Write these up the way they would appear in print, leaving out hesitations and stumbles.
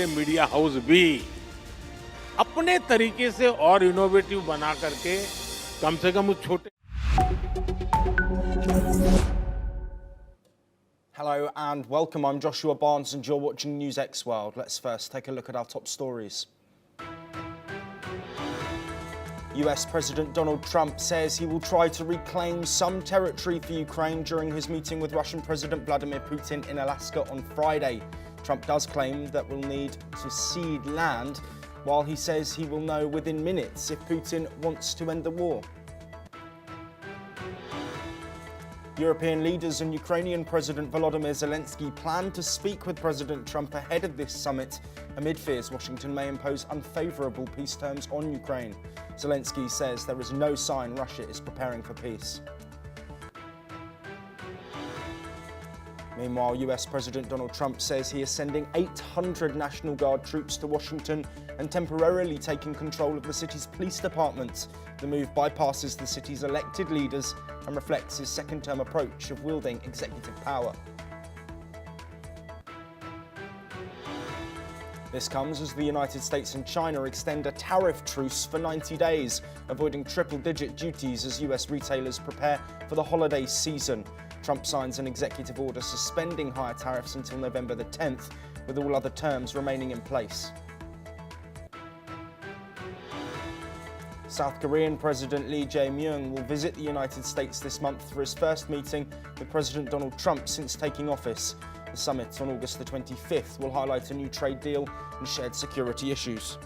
Media house भी अपने तरीके से और इनोवेटिव बना करके कम से कम उस छोटे Hello and welcome. I'm Joshua Barnes and you're watching NewsX World. Let's first take a look at our top stories. US President Donald Trump says he will try to reclaim some territory for Ukraine during his meeting with Russian President Vladimir Putin in Alaska on Friday. Trump does claim that we'll need to cede land, while he says he will know within minutes if Putin wants to end the war. European leaders and Ukrainian President Volodymyr Zelensky plan to speak with President Trump ahead of this summit, amid fears Washington may impose unfavourable peace terms on Ukraine. Zelensky says there is no sign Russia is preparing for peace. Meanwhile, US President Donald Trump says he is sending 800 National Guard troops to Washington and temporarily taking control of the city's police department. The move bypasses the city's elected leaders and reflects his second-term approach of wielding executive power. This comes as the United States and China extend a tariff truce for 90 days, avoiding triple-digit duties as US retailers prepare for the holiday season. Trump signs an executive order suspending higher tariffs until November the 10th, with all other terms remaining in place. South Korean President Lee Jae-myung will visit the United States this month for his first meeting with President Donald Trump since taking office. The summit on August the 25th will highlight a new trade deal and shared security issues.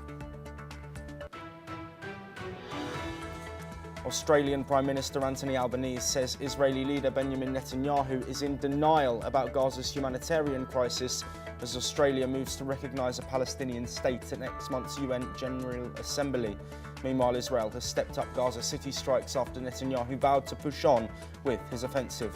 Australian Prime Minister Anthony Albanese says Israeli leader Benjamin Netanyahu is in denial about Gaza's humanitarian crisis as Australia moves to recognise a Palestinian state at next month's UN General Assembly. Meanwhile, Israel has stepped up Gaza City strikes after Netanyahu vowed to push on with his offensive.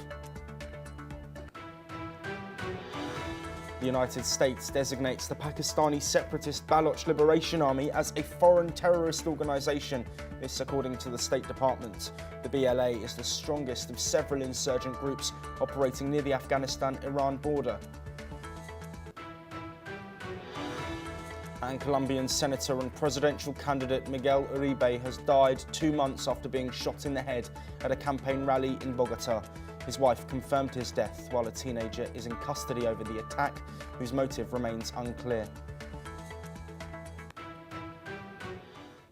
The United States designates the Pakistani separatist Baloch Liberation Army as a foreign terrorist organisation, this according to the State Department. The BLA is the strongest of several insurgent groups operating near the Afghanistan-Iran border. And Colombian Senator and presidential candidate Miguel Uribe has died 2 months after being shot in the head at a campaign rally in Bogota. His wife confirmed his death while a teenager is in custody over the attack, whose motive remains unclear.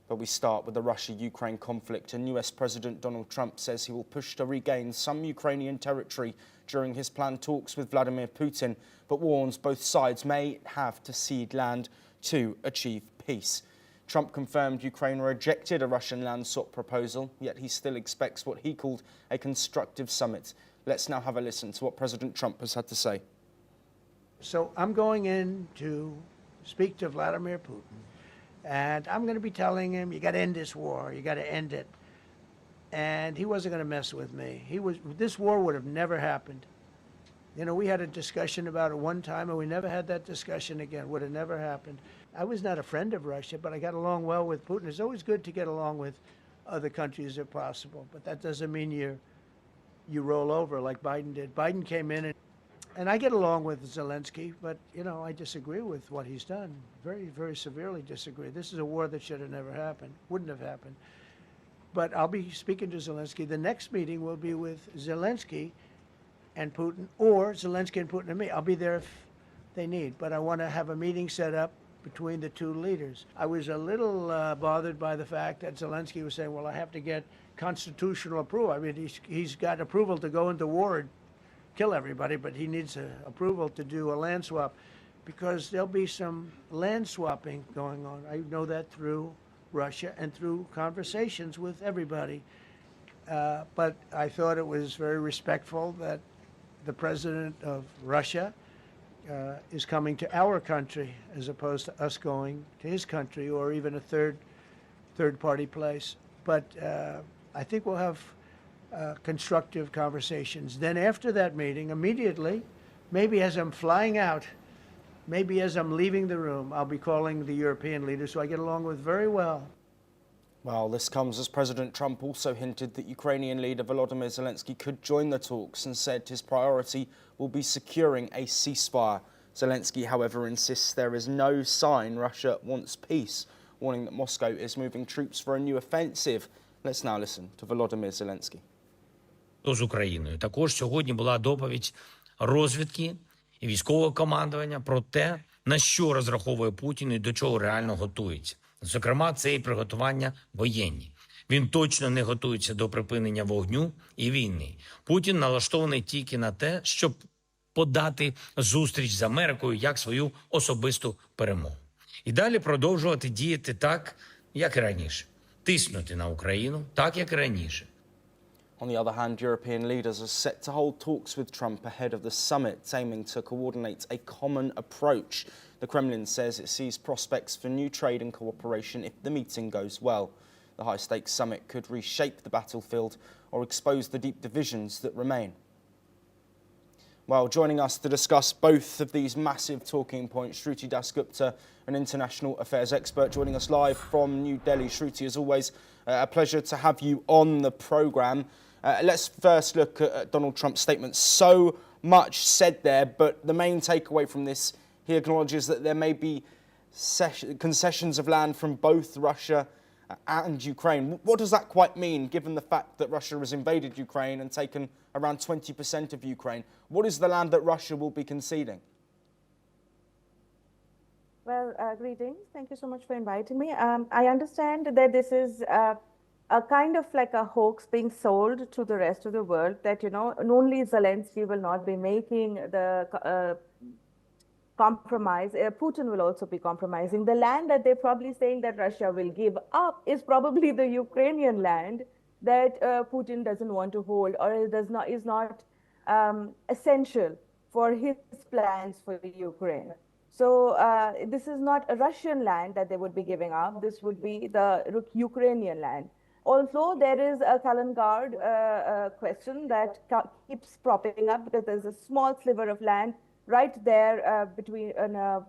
But we start with the Russia-Ukraine conflict, and US President Donald Trump says he will push to regain some Ukrainian territory during his planned talks with Vladimir Putin, but warns both sides may have to cede land to achieve peace. Trump confirmed Ukraine rejected a Russian land swap proposal, yet he still expects what he called a constructive summit. Let's now have a listen to what President Trump has had to say. So I'm going in to speak to Vladimir Putin, and I'm going to be telling him, you got to end this war, you got to end it. And he wasn't going to mess with me. This war would have never happened. You know, we had a discussion about it one time, and we never had that discussion again. Would have never happened. I was not a friend of Russia, but I got along well with Putin. It's always good to get along with other countries if possible, but that doesn't mean you roll over like Biden did. Biden came in, and I get along with Zelensky, but, you know, I disagree with what he's done. Very, very severely disagree. This is a war that should have never happened, wouldn't have happened. But I'll be speaking to Zelensky. The next meeting will be with Zelensky and Putin, or Zelensky and Putin and me. I'll be there if they need, but I want to have a meeting set up between the two leaders. I was a little bothered by the fact that Zelensky was saying, well, I have to get constitutional approval. I mean, he's got approval to go into war and kill everybody, but he needs approval to do a land swap, because there'll be some land swapping going on. I know that through Russia and through conversations with everybody. But I thought it was very respectful that the president of Russia is coming to our country as opposed to us going to his country or even a third-party place. But I think we'll have constructive conversations. Then after that meeting, immediately, maybe as I'm flying out, maybe as I'm leaving the room, I'll be calling the European leaders who I get along with very well. Well, this comes as President Trump also hinted that Ukrainian leader Volodymyr Zelensky could join the talks and said his priority will be securing a ceasefire. Zelensky, however, insists there is no sign Russia wants peace, warning that Moscow is moving troops for a new offensive. Let's now listen to Volodymyr Zelensky. З Україною. Також сьогодні була доповідь розвідки і військового командування про те, на що розраховує Путін і до чого реально готується. Зокрема, це і приготування воєнні. Він точно не готується до припинення вогню і війни. Путін налаштований тільки на те, щоб подати зустріч з Америкою як свою особисту перемогу. І далі продовжувати діяти так, як і раніше. Тиснути на Україну так, як і раніше. On the other hand, European leaders are set to hold talks with Trump ahead of the summit, aiming to coordinate a common approach. The Kremlin says it sees prospects for new trade and cooperation if the meeting goes well. The high-stakes summit could reshape the battlefield or expose the deep divisions that remain. Well, joining us to discuss both of these massive talking points, Shruti Dasgupta, an international affairs expert, joining us live from New Delhi. Shruti, as always, a pleasure to have you on the programme. Let's first look at Donald Trump's statement. So much said there, but the main takeaway from this, he acknowledges that there may be concessions of land from both Russia and Ukraine. What does that quite mean, given the fact that Russia has invaded Ukraine and taken around 20% of Ukraine? What is the land that Russia will be conceding? Well, greetings. Thank you so much for inviting me. I understand that this is a kind of like a hoax being sold to the rest of the world, that, you know, only Zelensky will not be making the compromise. Putin will also be compromising. The land that they're probably saying that Russia will give up is probably the Ukrainian land that Putin doesn't want to hold, or is not essential for his plans for Ukraine. So this is not a Russian land that they would be giving up. This would be the Ukrainian land. Although there is a Kaliningrad question that keeps propping up, because there's a small sliver of land right there between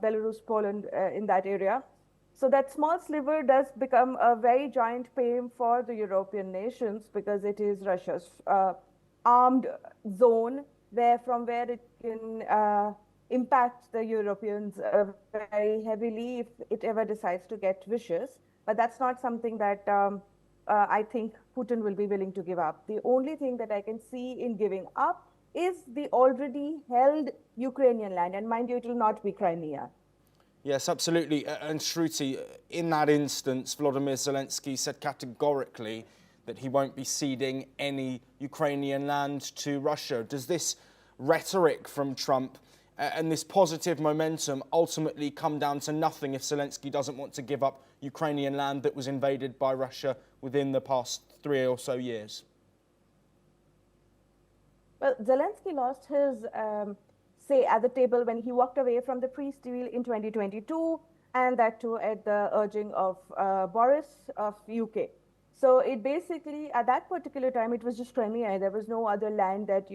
Belarus, Poland, in that area. So that small sliver does become a very giant pain for the European nations, because it is Russia's armed zone, from where it can impact the Europeans very heavily if it ever decides to get vicious. But that's not something that I think Putin will be willing to give up. The only thing that I can see in giving up is the already held Ukrainian land. And mind you, it will not be Crimea. Yes, absolutely. And Shruti, in that instance, Volodymyr Zelensky said categorically that he won't be ceding any Ukrainian land to Russia. Does this rhetoric from Trump and this positive momentum ultimately come down to nothing if Zelensky doesn't want to give up Ukrainian land that was invaded by Russia within the past 3 or so years? Well, Zelensky lost his say at the table when he walked away from the peace deal in 2022, and that too at the urging of Boris of UK. So it basically, at that particular time, it was just Crimea. There was no other land that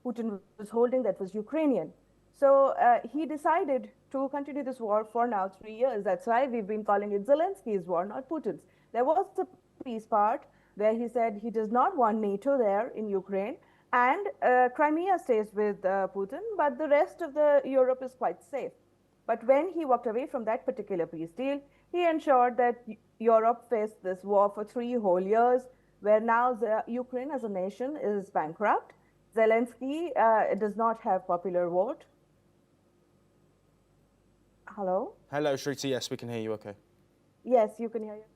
Putin was holding that was Ukrainian. So he decided to continue this war for now 3 years. That's why we've been calling it Zelensky's war, not Putin's. There was the peace part where he said he does not want NATO there in Ukraine, and Crimea stays with Putin, but the rest of the Europe is quite safe. But when he walked away from that particular peace deal, he ensured that Europe faced this war for 3 whole years, where now Ukraine as a nation is bankrupt. Zelensky does not have popular vote. Hello? Hello, Shruti. Yes, we can hear you okay. Yes, you can hear you.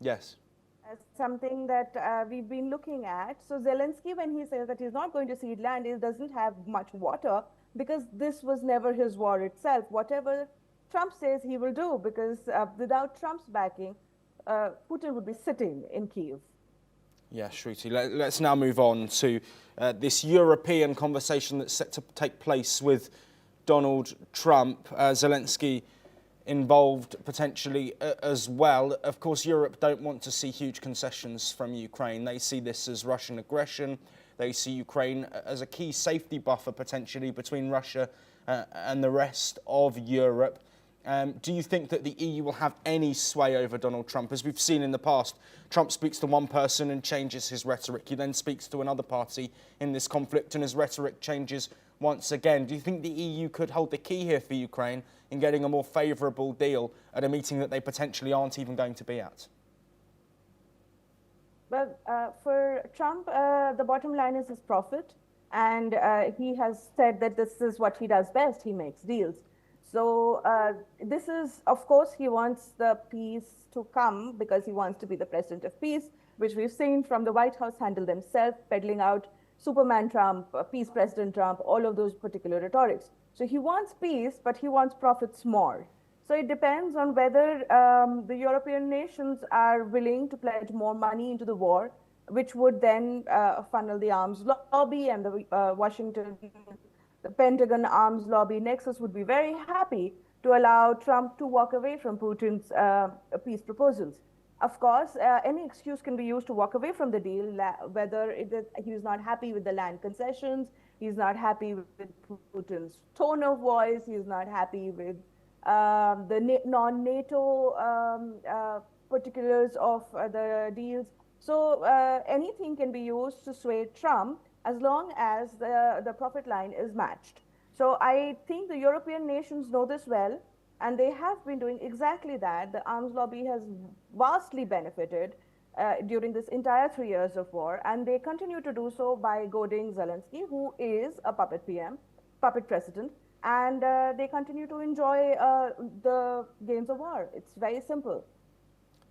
Yes. Something that we've been looking at. So Zelensky, when he says that he's not going to cede land, he doesn't have much water, because this was never his war itself. Whatever Trump says he will do, because without Trump's backing, Putin would be sitting in Kyiv. Yeah, Shruti. Let's now move on to this European conversation that's set to take place with Donald Trump. Zelensky involved potentially as well. Of course, Europe don't want to see huge concessions from Ukraine. They see this as Russian aggression. They see Ukraine as a key safety buffer potentially between Russia and the rest of Europe. Do you think that the EU will have any sway over Donald Trump? As we've seen in the past, Trump speaks to one person and changes his rhetoric. He then speaks to another party in this conflict, and his rhetoric changes once again. Do you think the EU could hold the key here for Ukraine in getting a more favourable deal at a meeting that they potentially aren't even going to be at? Well, for Trump, the bottom line is his profit. And he has said that this is what he does best. He makes deals. So this is, of course, he wants the peace to come because he wants to be the president of peace, which we've seen from the White House handle themselves, peddling out Superman Trump, Peace President Trump, all of those particular rhetorics. So he wants peace, but he wants profits more. So it depends on whether the European nations are willing to pledge more money into the war, which would then funnel the arms lobby, and the Washington, the Pentagon arms lobby nexus would be very happy to allow Trump to walk away from Putin's peace proposals. Of course, any excuse can be used to walk away from the deal, whether he's not happy with the land concessions, he's not happy with Putin's tone of voice, he's not happy with the non-NATO particulars of the deals. So anything can be used to sway Trump as long as the profit line is matched. So I think the European nations know this well, and they have been doing exactly that. The arms lobby has vastly benefited during this entire 3 years of war, and they continue to do so by goading Zelensky, who is a puppet president, and they continue to enjoy the games of war. It's very simple.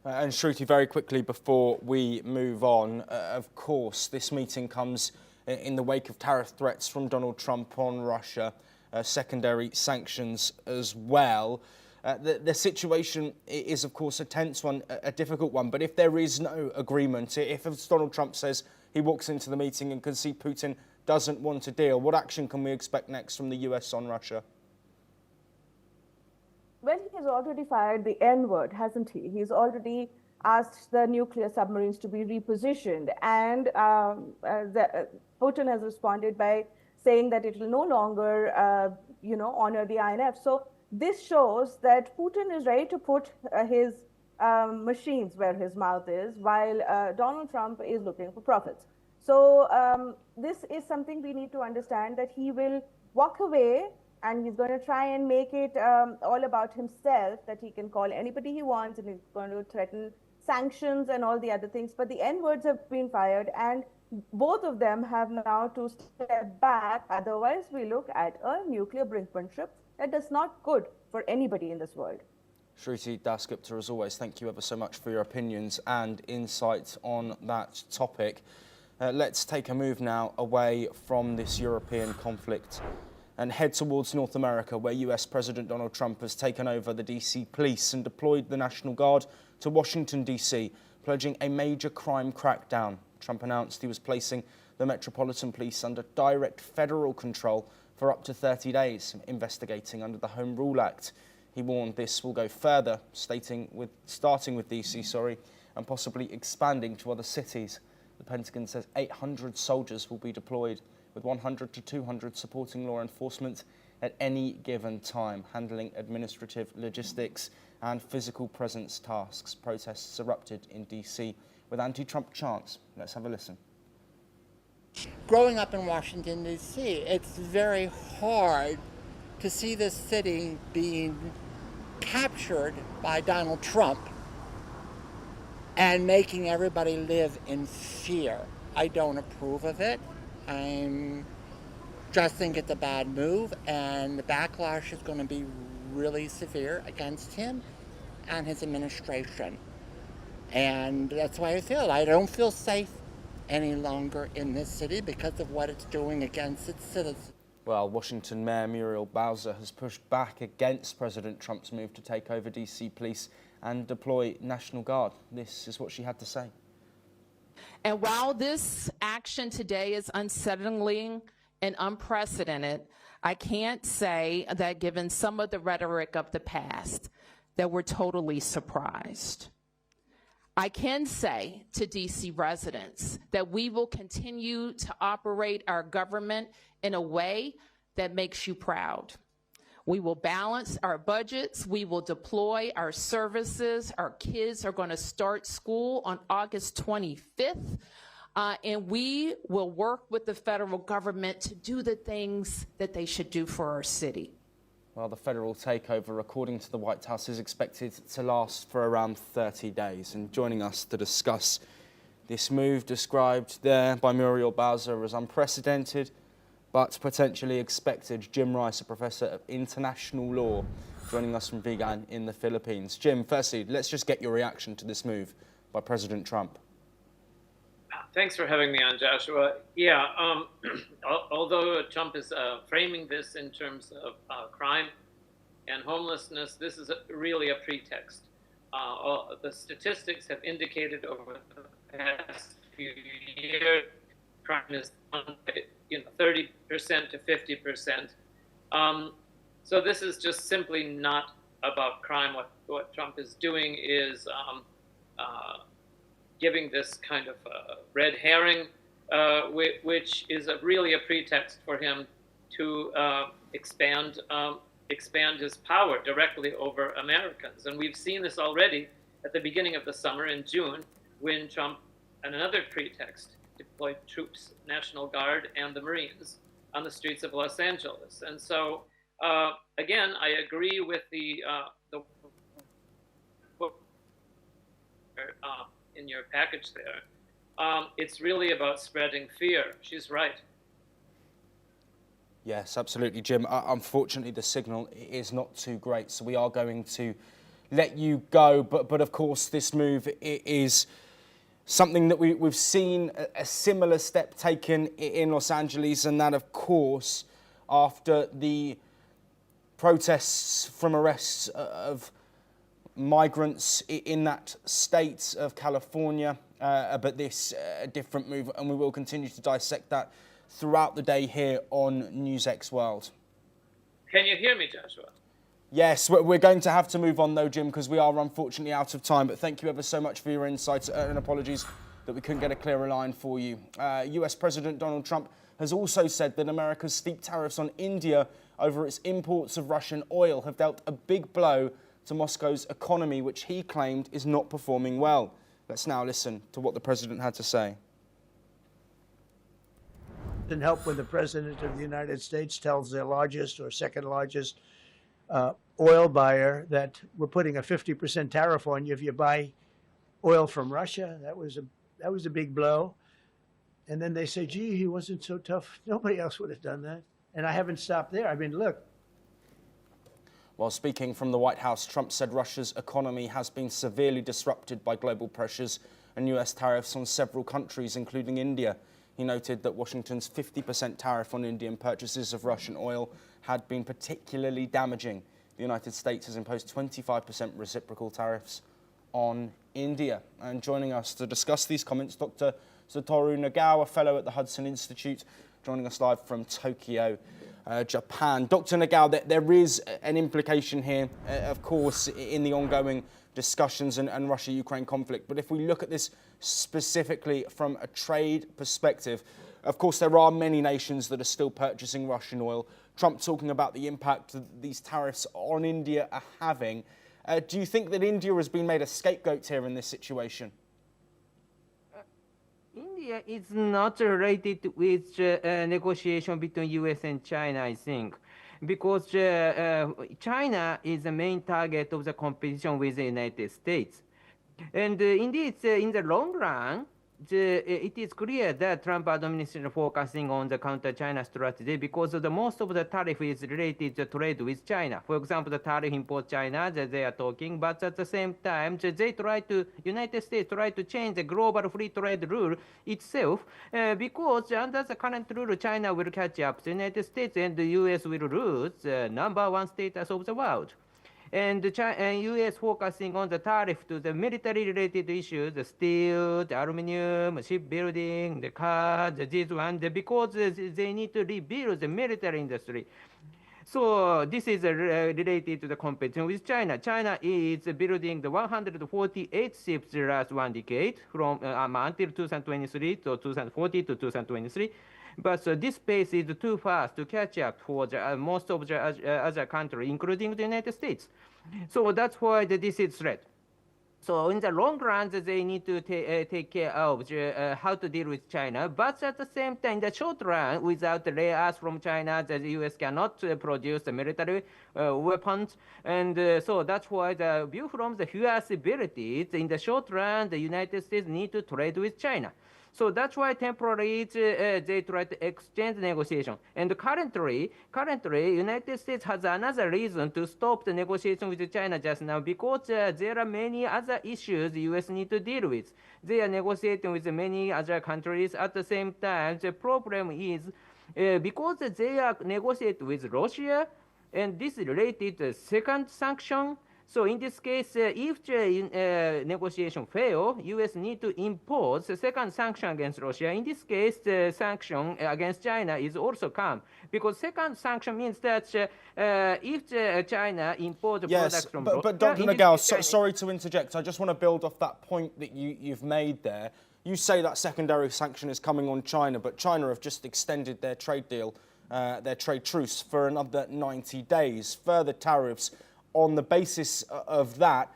And Shruti, very quickly before we move on, of course, this meeting comes in the wake of tariff threats from Donald Trump on Russia, secondary sanctions as well. The situation is, of course, a tense one, a difficult one. But if there is no agreement, if Donald Trump says he walks into the meeting and can see Putin doesn't want a deal, what action can we expect next from the US on Russia? Well, he has already fired the N-word, hasn't he? He's already asked the nuclear submarines to be repositioned. And Putin has responded by saying that it will no longer, honor the INF. So this shows that Putin is ready to put his machines where his mouth is, while Donald Trump is looking for profits. So this is something we need to understand, that he will walk away and he's going to try and make it all about himself, that he can call anybody he wants, and he's going to threaten sanctions and all the other things. But the N-words have been fired, and both of them have now to step back. Otherwise, we look at a nuclear brinkmanship that is not good for anybody in this world. Shruti Dasgupta, as always, thank you ever so much for your opinions and insights on that topic. Let's take a move now away from this European conflict and head towards North America, where US President Donald Trump has taken over the DC police and deployed the National Guard to Washington, DC, pledging a major crime crackdown. Trump announced he was placing the Metropolitan Police under direct federal control for up to 30 days, investigating under the Home Rule Act. He warned this will go further, starting with DC, and possibly expanding to other cities. The Pentagon says 800 soldiers will be deployed, with 100 to 200 supporting law enforcement at any given time, handling administrative, logistics and physical presence tasks. Protests erupted in DC with anti-Trump chants. Let's have a listen. Growing up in Washington, D.C., it's very hard to see this city being captured by Donald Trump and making everybody live in fear. I don't approve of it. I just think it's a bad move, and the backlash is going to be really severe against him and his administration. And that's why I don't feel safe any longer in this city because of what it's doing against its citizens. Well, Washington Mayor Muriel Bowser has pushed back against President Trump's move to take over DC police and deploy National Guard. This is what she had to say. And while this action today is unsettling and unprecedented, I can't say that, given some of the rhetoric of the past, that we're totally surprised. I can say to DC residents that we will continue to operate our government in a way that makes you proud. We will balance our budgets. We will deploy our services. Our kids are going to start school on August 25th. And we will work with the federal government to do the things that they should do for our city. Well, the federal takeover, according to the White House, is expected to last for around 30 days. And joining us to discuss this move, described there by Muriel Bowser as unprecedented but potentially expected, Jim Rice, a professor of international law, joining us from Vigan in the Philippines. Jim, firstly, let's just get your reaction to this move by President Trump. Thanks for having me on, Joshua. Yeah, although Trump is framing this in terms of crime and homelessness, this is really a pretext. The statistics have indicated over the past few years, crime is down by 30% to 50%. So this is just simply not about crime. What Trump is doing is giving this kind of red herring, which is really a pretext for him to expand his power directly over Americans. And we've seen this already at the beginning of the summer in June, when Trump, on another pretext, deployed troops, National Guard, and the Marines on the streets of Los Angeles. And so, again, I agree with the in your package there. It's really about spreading fear. She's right. Yes, absolutely, Jim. Unfortunately, the signal is not too great, so we are going to let you go. But of course, this move is something that we've seen a similar step taken in Los Angeles, and that, of course, after the protests from arrests of migrants in that state of California, but this a different move, and we will continue to dissect that throughout the day here on NewsX World. Can you hear me, Joshua? Yes, we're going to have to move on though, Jim, because we are unfortunately out of time, but thank you ever so much for your insights, and apologies that we couldn't get a clearer line for you. US President Donald Trump has also said that America's steep tariffs on India over its imports of Russian oil have dealt a big blow to Moscow's economy, which he claimed is not performing well. Let's now listen to what the president had to say. It doesn't help when the president of the United States tells their largest or second largest oil buyer that we're putting a 50% tariff on you if you buy oil from Russia. That was a big blow. And then they say, gee, he wasn't so tough. Nobody else would have done that. And I haven't stopped there. I mean, look. While speaking from the White House, Trump said Russia's economy has been severely disrupted by global pressures and US tariffs on several countries, including India. He noted that Washington's 50% tariff on Indian purchases of Russian oil had been particularly damaging. The United States has imposed 25% reciprocal tariffs on India. And joining us to discuss these comments, Dr. Satoru Nagao, a fellow at the Hudson Institute, joining us live from Tokyo, Japan. Dr. Nagao, there is an implication here, of course, in the ongoing discussions and Russia-Ukraine conflict. But if we look at this specifically from a trade perspective, of course, there are many nations that are still purchasing Russian oil. Trump talking about the impact that these tariffs on India are having. Do you think that India has been made a scapegoat here in this situation? India is not related with negotiation between US and China, I think, because China is the main target of the competition with the United States. And indeed, in the long run, it is clear that Trump administration is focusing on the counter-China strategy because of most of the tariff is related to trade with China. For example, the tariff import China that they are talking, but at the same time, United States try to change the global free trade rule itself because under the current rule, China will catch up to the United States and the US will lose the #1 status of the world. And U.S. focusing on the tariff to the military-related issues, the steel, the aluminum, shipbuilding, the cars, this one, because they need to rebuild the military industry. So this is related to the competition with China. China is building the 148 ships the last 1 decade from until 2023 to 2040 to 2023. But this pace is too fast to catch up for most of the other countries, including the United States. So that's why this is threat. So in the long run, they need to take care of how to deal with China. But at the same time, in the short run, without the layers from China, the U.S. cannot produce the military weapons. And so that's why the view from the U.S. abilities, in the short run, the United States need to trade with China. So that's why temporarily they try to exchange negotiation. And currently, United States has another reason to stop the negotiation with China just now because there are many other issues the U.S. need to deal with. They are negotiating with many other countries at the same time. The problem is because they are negotiating with Russia, and this is related to second sanction. So in this case, if the negotiation fail, U.S. need to impose a second sanction against Russia. In this case, the sanction against China is also come because second sanction means that if China impose products from Russia... But Dr. Nagao, sorry to interject. I just want to build off that point that you've made there. You say that secondary sanction is coming on China, but China have just extended their trade deal, their trade truce for another 90 days. Further tariffs on the basis of that,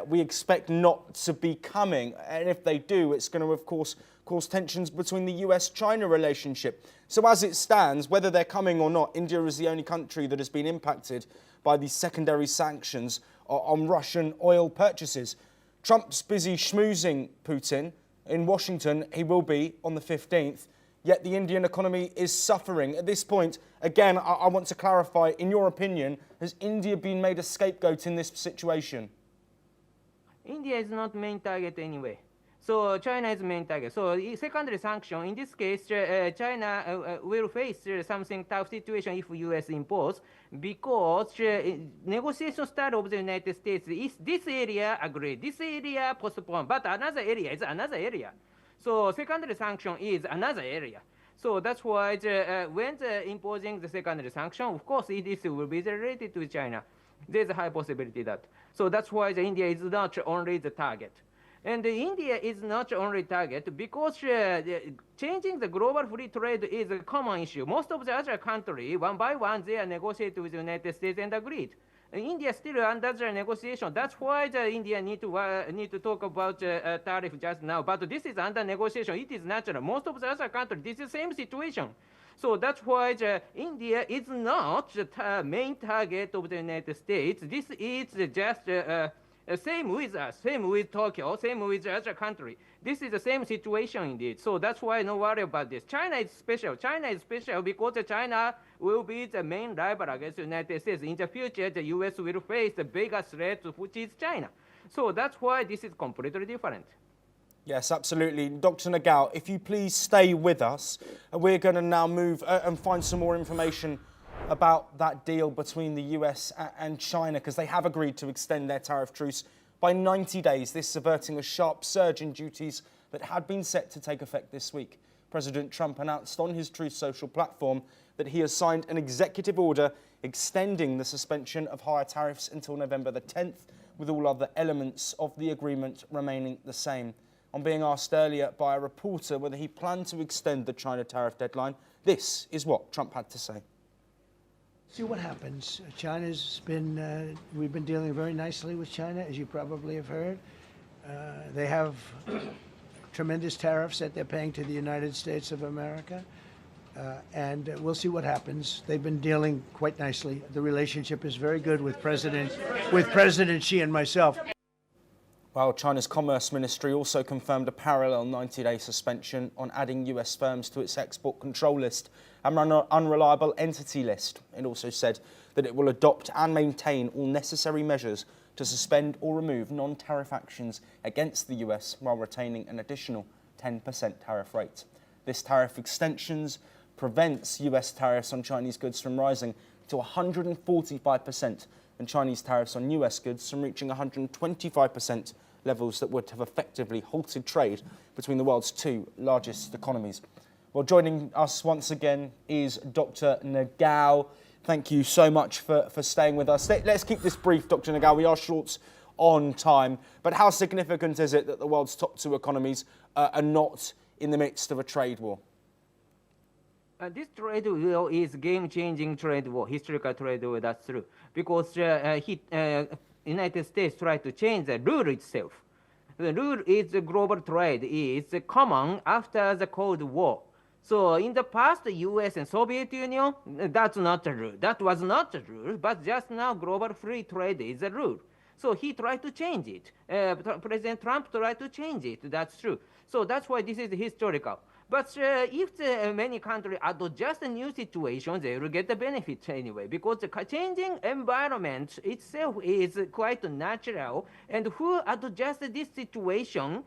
we expect not to be coming. And if they do, it's going to, of course, cause tensions between the US-China relationship. So as it stands, whether they're coming or not, India is the only country that has been impacted by these secondary sanctions on Russian oil purchases. Trump's busy schmoozing Putin in Washington. He will be on the 15th. Yet the Indian economy is suffering. At this point, again, I want to clarify, in your opinion, has India been made a scapegoat in this situation? India is not main target anyway. So China is main target. So secondary sanction, in this case, China will face something tough situation if US impose because negotiation style of the United States is this area agreed, this area postponed, but another area is another area. So secondary sanction is another area. So that's why when imposing the secondary sanction, of course, this will be related to China. There's a high possibility that. So that's why India is not only the target. And India is not only target because changing the global free trade is a common issue. Most of the other countries, one by one, they are negotiating with the United States and agreed. India still under the negotiation. That's why India need to talk about tariff just now. But this is under negotiation. It is natural. Most of the other countries, this is the same situation. So that's why India is not the main target of the United States. This is just same with us, same with Tokyo, same with the other country. This is the same situation indeed. So that's why no worry about this. China is special. China is special because China will be the main rival against the United States. In the future, the US will face the biggest threat, which is China. So that's why this is completely different. Yes, absolutely. Dr. Nagao, if you please stay with us, we're going to now move and find some more information about that deal between the US and China, because they have agreed to extend their tariff truce by 90 days, this averting a sharp surge in duties that had been set to take effect this week. President Trump announced on his Truth Social platform that he has signed an executive order extending the suspension of higher tariffs until November the 10th, with all other elements of the agreement remaining the same. On being asked earlier by a reporter whether he planned to extend the China tariff deadline, this is what Trump had to say. See what happens. China's been, we've been dealing very nicely with China, as you probably have heard. They have tremendous tariffs that they're paying to the United States of America. And we'll see what happens. They've been dealing quite nicely. The relationship is very good with President Xi and myself. Well, China's Commerce Ministry also confirmed a parallel 90-day suspension on adding US firms to its export control list and unreliable entity list. It also said that it will adopt and maintain all necessary measures to suspend or remove non-tariff actions against the US while retaining an additional 10% tariff rate. This tariff extensions prevents US tariffs on Chinese goods from rising to 145% and Chinese tariffs on US goods from reaching 125%, levels that would have effectively halted trade between the world's two largest economies. Well, joining us once again is Dr. Nagao. Thank you so much for staying with us. Let's keep this brief, Dr. Nagao. We are short on time, but how significant is it that the world's top two economies are not in the midst of a trade war? This trade war is game-changing trade war, historical trade war, that's true. Because United States tried to change the rule itself. The rule is the global trade is common after the Cold War. So in the past, the US and Soviet Union, that's not the rule. That was not the rule, but just now global free trade is the rule. So he tried to change it. President Trump tried to change it. That's true. So that's why this is historical. But if many countries adjust the new situation, they will get the benefit anyway, because the changing environment itself is quite natural, and who adjusts this situation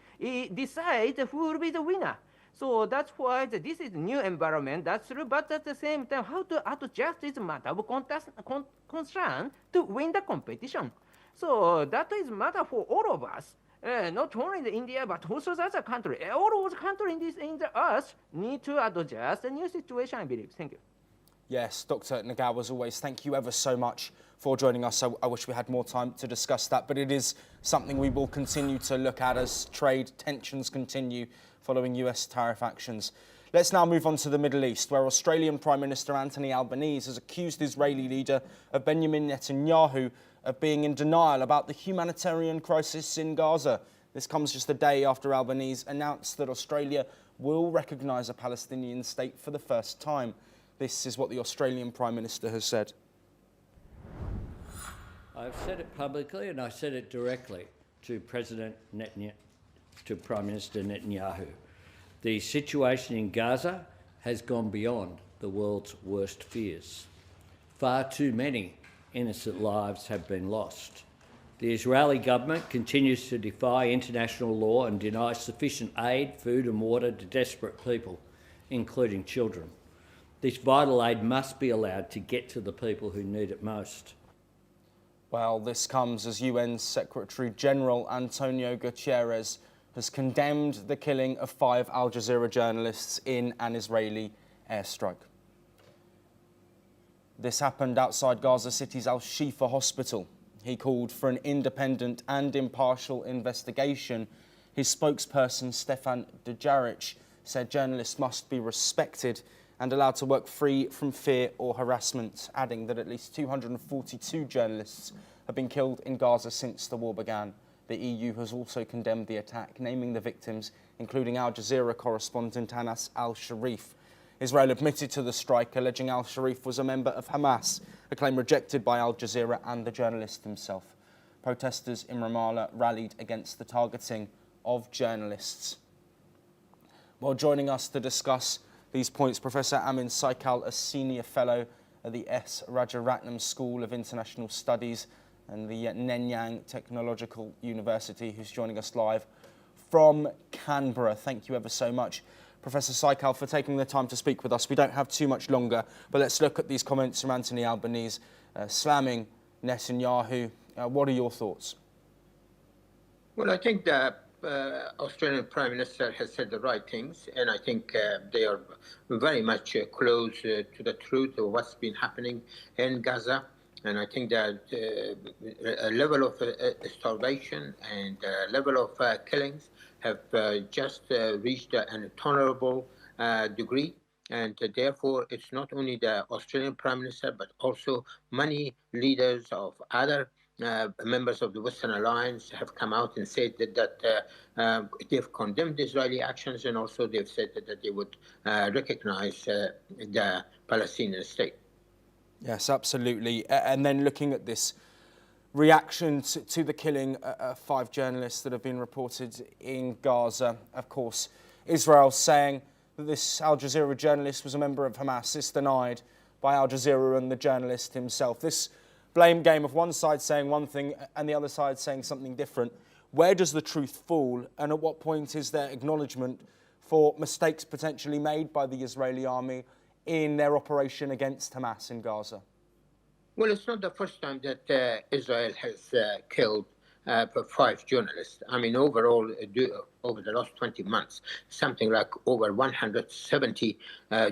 decides who will be the winner. So that's why this is a new environment, that's true, but at the same time, how to adjust is a matter of concern to win the competition. So that is a matter for all of us. Not only the India, but also the other country. All of the countries in the earth need to adjust the new situation, I believe. Thank you. Yes, Dr. Nagawa, as always, thank you ever so much for joining us. I wish we had more time to discuss that, but it is something we will continue to look at as trade tensions continue following US tariff actions. Let's now move on to the Middle East, where Australian Prime Minister Anthony Albanese has accused Israeli leader Benjamin Netanyahu of being in denial about the humanitarian crisis in Gaza. This comes just a day after Albanese announced that Australia will recognise a Palestinian state for the first time. This is what the Australian Prime Minister has said. I've said it publicly and I said it directly to to Prime Minister Netanyahu. The situation in Gaza has gone beyond the world's worst fears. Far too many innocent lives have been lost. The Israeli government continues to defy international law and deny sufficient aid, food and water to desperate people, including children. This vital aid must be allowed to get to the people who need it most. Well, this comes as UN Secretary General Antonio Guterres has condemned the killing of 5 Al Jazeera journalists in an Israeli airstrike. This happened outside Gaza City's Al-Shifa hospital. He called for an independent and impartial investigation. His spokesperson, Stefan Dujarric, said journalists must be respected and allowed to work free from fear or harassment, adding that at least 242 journalists have been killed in Gaza since the war began. The EU has also condemned the attack, naming the victims, including Al Jazeera correspondent Anas al-Sharif. Israel admitted to the strike, alleging al-Sharif was a member of Hamas, a claim rejected by Al Jazeera and the journalist himself. Protesters in Ramallah rallied against the targeting of journalists. Well, joining us to discuss these points, Professor Amin Saikal, a senior fellow at the S. Rajaratnam School of International Studies and the Nanyang Technological University, who's joining us live from Canberra. Thank you ever so much, Professor Saikal, for taking the time to speak with us. We don't have too much longer, but let's look at these comments from Anthony Albanese slamming Netanyahu. What are your thoughts? Well, I think the Australian Prime Minister has said the right things, and I think they are very much close to the truth of what's been happening in Gaza. And I think that a level of starvation and a level of killings have just reached an intolerable degree. And therefore, it's not only the Australian Prime Minister, but also many leaders of other members of the Western Alliance have come out and said that they've condemned Israeli actions, and also they've said that they would recognize the Palestinian state. Yes, absolutely. And then looking at this reaction to the killing of 5 journalists that have been reported in Gaza, of course, Israel saying that this Al Jazeera journalist was a member of Hamas is denied by Al Jazeera and the journalist himself. This blame game of one side saying one thing and the other side saying something different. Where does the truth fall, and at what point is there acknowledgement for mistakes potentially made by the Israeli army in their operation against Hamas in Gaza? Well, it's not the first time that Israel has killed 5 journalists. I mean, overall, over the last 20 months, something like over 170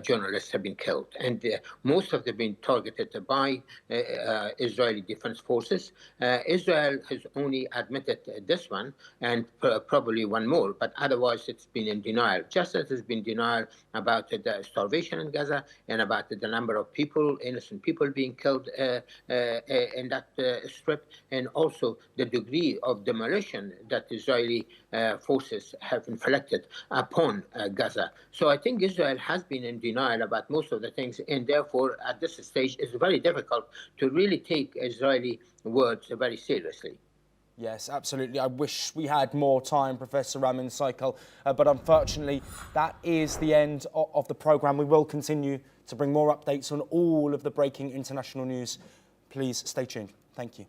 journalists have been killed, and most of them been targeted by Israeli Defense Forces. Israel has only admitted this one and probably one more, but otherwise it's been in denial, just as it's been denial about the starvation in Gaza and about the number of people, innocent people being killed in that strip, and also the degree of demolition that Israeli forces have inflicted upon Gaza. So I think Israel has been in denial about most of the things, and therefore at this stage it's very difficult to really take Israeli words very seriously. Yes, absolutely. I wish we had more time, Professor Ramin Saikal, but unfortunately that is the end of the programme. We will continue to bring more updates on all of the breaking international news. Please stay tuned. Thank you.